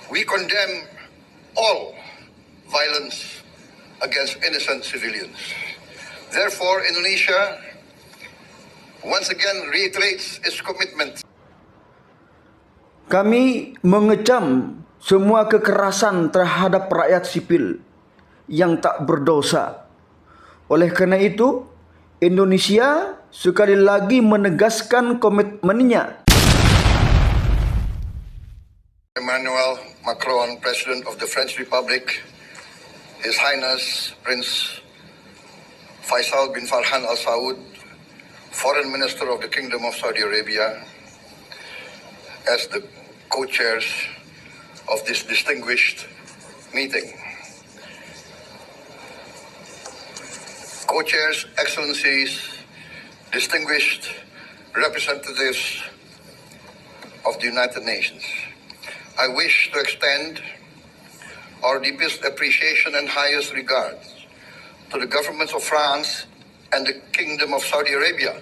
We condemn all violence against innocent civilians. Therefore, Indonesia once again reiterates its commitment. Kami mengecam semua kekerasan terhadap rakyat sipil yang tak berdosa. Oleh karena itu, Indonesia sekali lagi menegaskan komitmennya. Emmanuel Macron, President of the French Republic, His Highness Prince Faisal bin Farhan Al Saud, Foreign Minister of the Kingdom of Saudi Arabia, as the co-chairs of this distinguished meeting. Co-chairs, Excellencies, distinguished representatives of the United Nations, I wish to extend our deepest appreciation and highest regards to the governments of France and the Kingdom of Saudi Arabia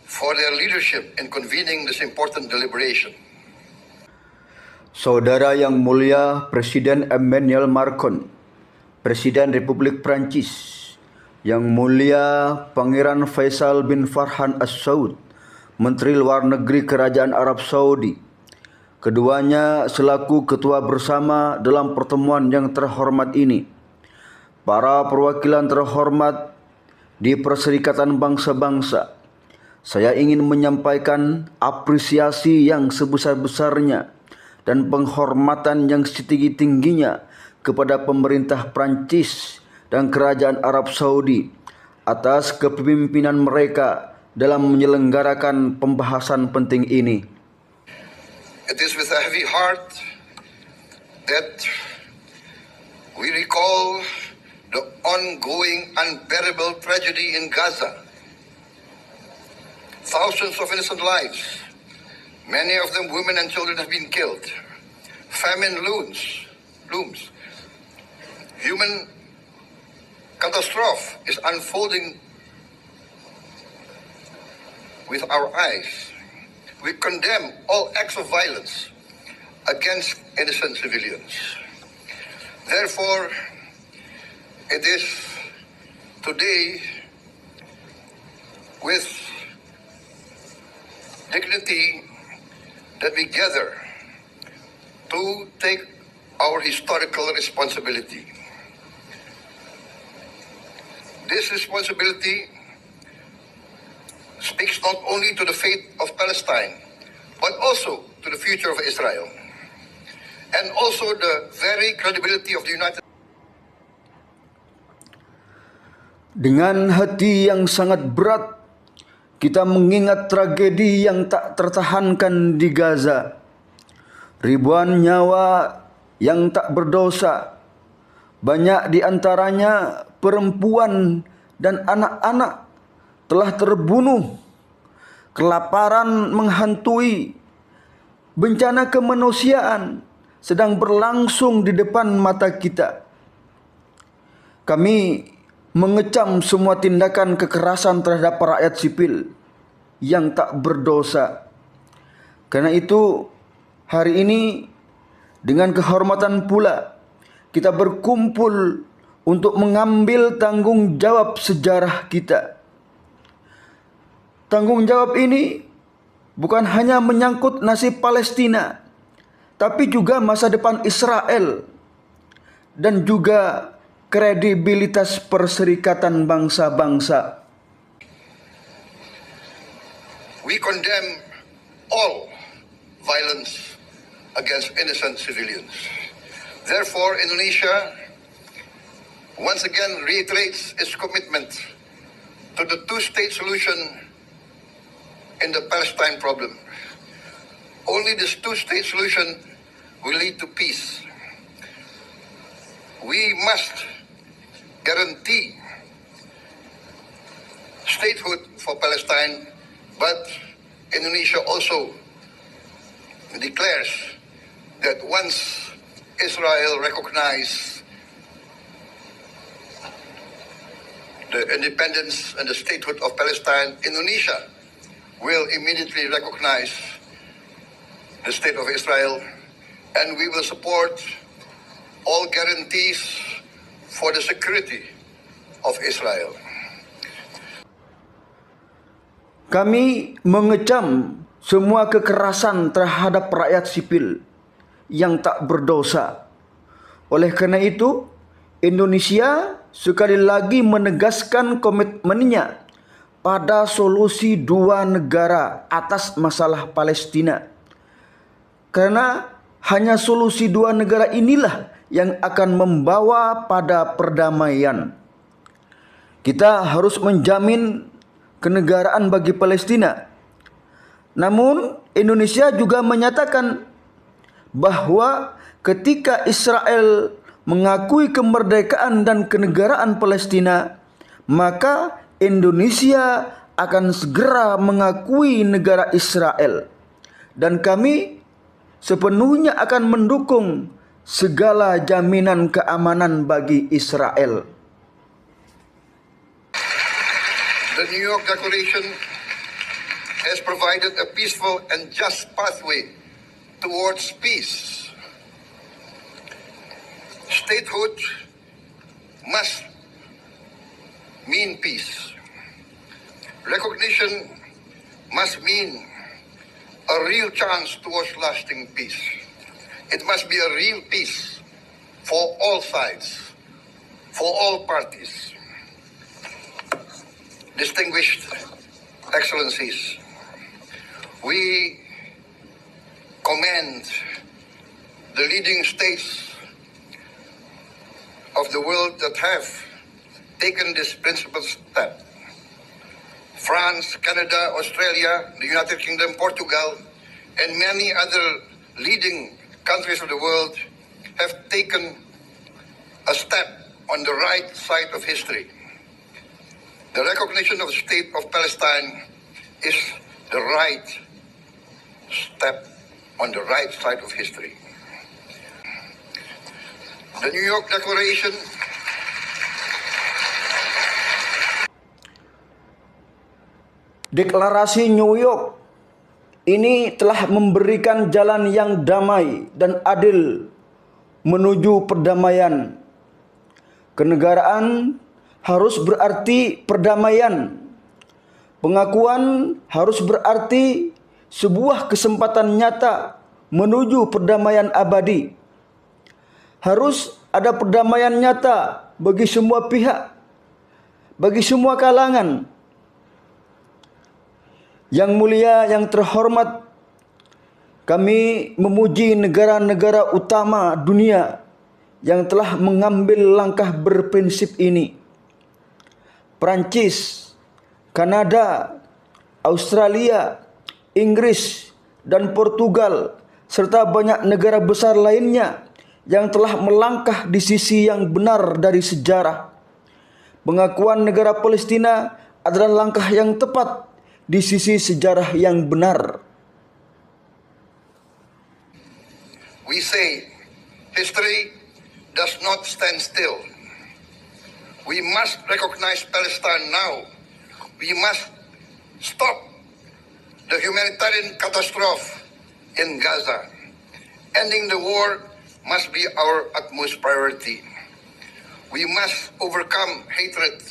for their leadership in convening this important deliberation. Saudara yang mulia Presiden Emmanuel Macron, Presiden Republik Prancis, yang mulia Pangeran Faisal bin Farhan Al Saud, Menteri Luar Negeri Kerajaan Arab Saudi, keduanya selaku ketua bersama dalam pertemuan yang terhormat ini, para perwakilan terhormat di Perserikatan Bangsa-Bangsa, saya ingin menyampaikan apresiasi yang sebesar-besarnya dan penghormatan yang setinggi-tingginya kepada pemerintah Prancis dan Kerajaan Arab Saudi atas kepemimpinan mereka dalam menyelenggarakan pembahasan penting ini. It is with a heavy heart that we recall the ongoing unbearable tragedy in Gaza. Thousands of innocent lives, many of them women and children, have been killed. Famine looms. Human catastrophe is unfolding with our eyes. We condemn all acts of violence against innocent civilians. Therefore, it is today with dignity that we gather to take our historical responsibility. This responsibility speaks not only to the fate of Palestine, but also to the future of Israel, and also the very credibility of the United States. Dengan hati yang sangat berat, kita mengingat tragedi yang tak tertahankan di Gaza. Ribuan nyawa yang tak berdosa, banyak di antaranya perempuan dan anak-anak, telah terbunuh. Kelaparan menghantui. Bencana kemanusiaan sedang berlangsung di depan mata kita. Kami mengecam semua tindakan kekerasan terhadap rakyat sipil yang tak berdosa. Karena itu, hari ini dengan kehormatan pula kita berkumpul untuk mengambil tanggung jawab sejarah kita. Tanggung jawab ini bukan hanya menyangkut nasib Palestina, tapi juga masa depan Israel dan juga kredibilitas Perserikatan Bangsa-Bangsa. We condemn all violence against innocent civilians. Therefore, Indonesia once again reiterates its commitment to the two-state solution in the Palestine problem. Only this two-state solution will lead to peace. We must guarantee statehood for Palestine, but Indonesia also declares that once Israel recognizes the independence and the statehood of Palestine, Indonesia will immediately recognize the state of Israel and we will support all guarantees for the security of Israel. Kami mengecam semua kekerasan terhadap rakyat sipil yang tak berdosa. Oleh karena itu, Indonesia sekali lagi menegaskan komitmennya pada solusi dua negara atas masalah Palestina. Karena hanya solusi dua negara inilah yang akan membawa pada perdamaian. Kita harus menjamin kenegaraan bagi Palestina. Namun Indonesia juga menyatakan bahwa ketika Israel mengakui kemerdekaan dan kenegaraan Palestina, maka Indonesia akan segera mengakui negara Israel. Dan kami sepenuhnya akan mendukung segala jaminan keamanan bagi Israel. The New York Declaration has provided a peaceful and just pathway towards peace. Statehood must mean peace. Recognition must mean a real chance towards lasting peace. It must be a real peace for all sides, for all parties. Distinguished Excellencies, we commend the leading states of the world that have taken this principled step. France, Canada, Australia, the United Kingdom, Portugal, and many other leading countries of the world have taken a step on the right side of history. The recognition of the state of Palestine is the right step on the right side of history. The New York Declaration Deklarasi New York ini telah memberikan jalan yang damai dan adil menuju perdamaian. Kenegaraan harus berarti perdamaian. Pengakuan harus berarti sebuah kesempatan nyata menuju perdamaian abadi. Harus ada perdamaian nyata bagi semua pihak, bagi semua kalangan. Yang mulia, yang terhormat, kami memuji negara-negara utama dunia yang telah mengambil langkah berprinsip ini. Prancis, Kanada, Australia, Inggris, dan Portugal, serta banyak negara besar lainnya yang telah melangkah di sisi yang benar dari sejarah. Pengakuan negara Palestina adalah langkah yang tepat di sisi sejarah yang benar. we say history does not stand still. We must recognize Palestine now. We must stop the humanitarian catastrophe in Gaza. Ending the war must be our utmost priority. We must overcome hatred,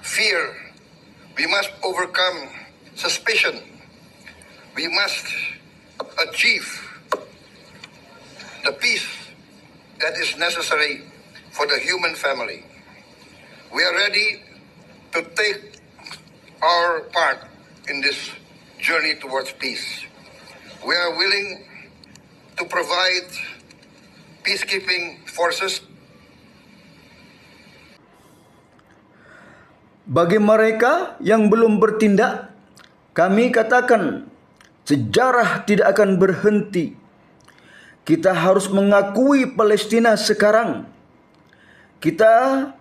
fear. We must overcome suspicion. We must achieve the peace that is necessary for the human family. We are ready to take our part in this journey towards peace. We are willing to provide peacekeeping forces. Bagi mereka yang belum bertindak, kami katakan sejarah tidak akan berhenti. Kita harus mengakui Palestina sekarang. Kita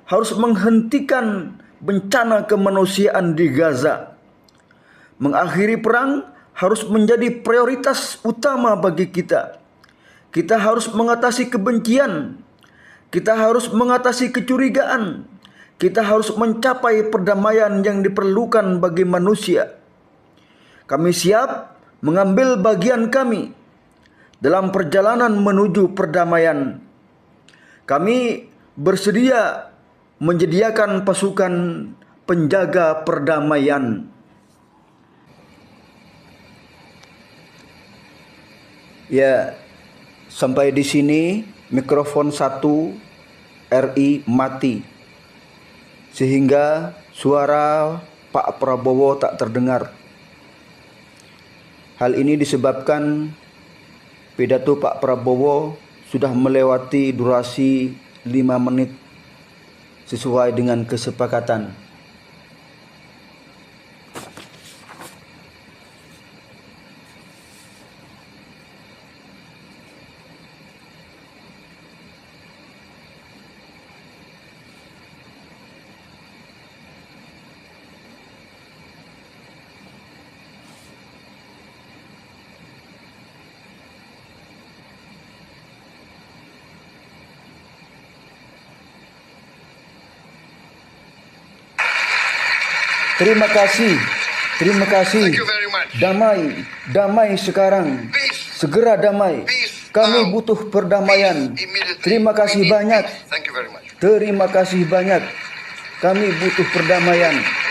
harus menghentikan bencana kemanusiaan di Gaza. Mengakhiri perang harus menjadi prioritas utama bagi kita. Kita harus mengatasi kebencian. Kita harus mengatasi kecurigaan. Kita harus mencapai perdamaian yang diperlukan bagi manusia. Kami siap mengambil bagian kami. dalam perjalanan menuju perdamaian. Kami bersedia menyediakan pasukan penjaga perdamaian. Ya, sampai di sini mikrofon 1 RI mati, sehingga suara Pak Prabowo tak terdengar. Hal ini disebabkan pidato Pak Prabowo sudah melewati durasi 5 menit sesuai dengan kesepakatan. Terima kasih. Thank you very much. Damai sekarang. Peace. Segera damai. Peace Kami now. butuh perdamaian. Peace immediately. Terima kasih We need banyak. peace. Thank you very much. Terima kasih banyak. Kami butuh perdamaian.